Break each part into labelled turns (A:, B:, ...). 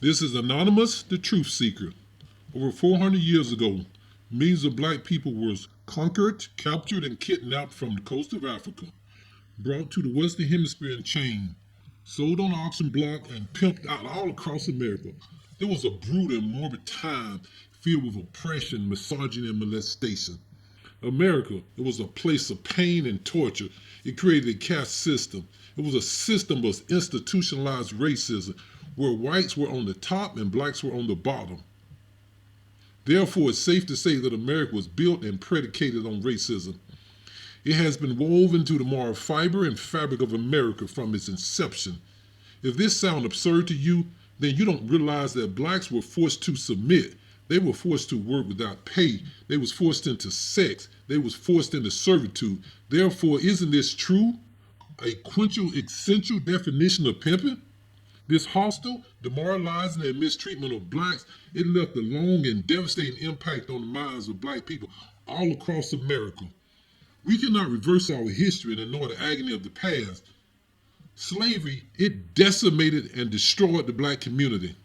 A: This is Anonymous, the Truth Seeker. Over 400 years ago, millions of black people were conquered, captured, and kidnapped from the coast of Africa, brought to the Western Hemisphere and chained, sold on auction block, and pimped out all across America. It was a brutal and morbid time filled with oppression, misogyny, and molestation. America, it was a place of pain and torture. It created a caste system. It was a system of institutionalized racism where whites were on the top and blacks were on the bottom. Therefore, it's safe to say that America was built and predicated on racism. It has been woven into the moral fiber and fabric of America from its inception. If this sounds absurd to you, then you don't realize that blacks were forced to submit. They were forced to work without pay. They was forced into sex. They was forced into servitude. Therefore, isn't this true? A quintessential essential definition of pimping? This hostile, demoralizing, and mistreatment of blacks, it left a long and devastating impact on the minds of black people all across America. We cannot reverse our history and ignore the agony of the past. Slavery, it decimated and destroyed the black community,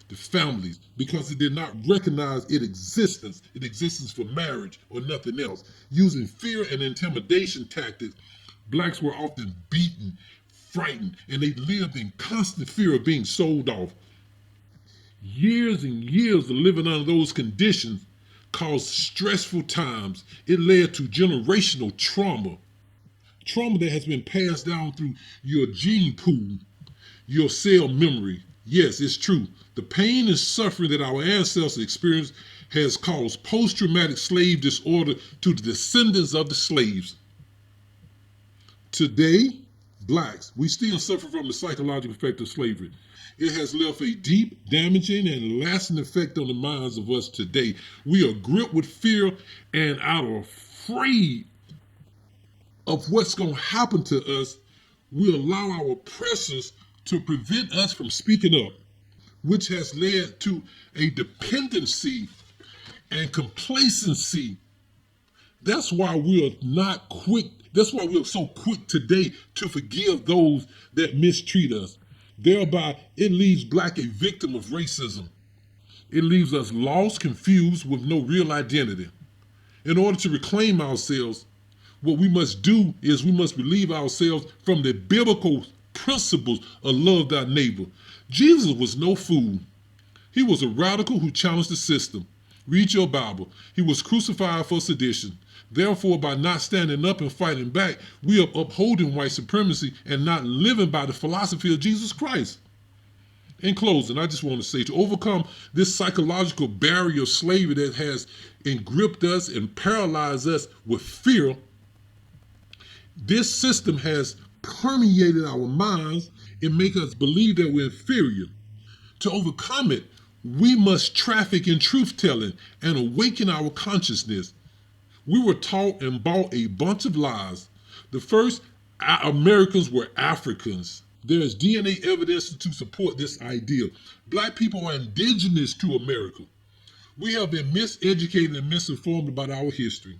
A: the families, because it did not recognize its existence for marriage or nothing else. Using fear and intimidation tactics, blacks were often beaten, frightened, and they lived in constant fear of being sold off. Years and years of living under those conditions caused stressful times. It led to generational trauma. Trauma that has been passed down through your gene pool, your cell memory. Yes, it's true. The pain and suffering that our ancestors experienced has caused post-traumatic slave disorder to the descendants of the slaves. Today, blacks, we still suffer from the psychological effect of slavery. It has left a deep, damaging, and lasting effect on the minds of us today. We are gripped with fear and are afraid of what's going to happen to us. We allow our oppressors to prevent us from speaking up, which has led to a dependency and complacency. That's why we are not quick. That's why we are so quick today to forgive those that mistreat us. Thereby, it leaves black a victim of racism. It leaves us lost, confused, with no real identity. In order to reclaim ourselves, what we must do is we must relieve ourselves from the biblical principles of love thy neighbor. Jesus was no fool. He was a radical who challenged the system. Read your Bible. He was crucified for sedition. Therefore, by not standing up and fighting back, we are upholding white supremacy and not living by the philosophy of Jesus Christ. In closing, I just want to say, to overcome this psychological barrier of slavery that has engripped us and paralyzed us with fear, this system has permeated our minds and make us believe that we're inferior. To overcome it, we must traffic in truth-telling and awaken our consciousness. We were taught and bought a bunch of lies. The first Americans were Africans. There is DNA evidence to support this idea. Black people are indigenous to America. We have been miseducated and misinformed about our history.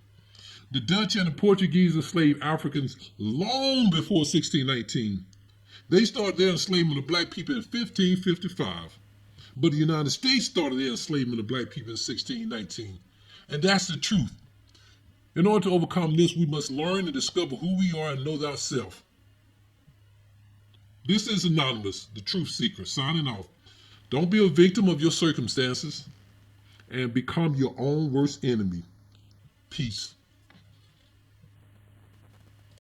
A: The Dutch and the Portuguese enslaved Africans long before 1619. They started their enslavement of black people in 1555. But the United States started their enslavement of black people in 1619. And that's the truth. In order to overcome this, we must learn and discover who we are and know thyself. This is Anonymous, the Truth Seeker, signing off. Don't be a victim of your circumstances and become your own worst enemy. Peace.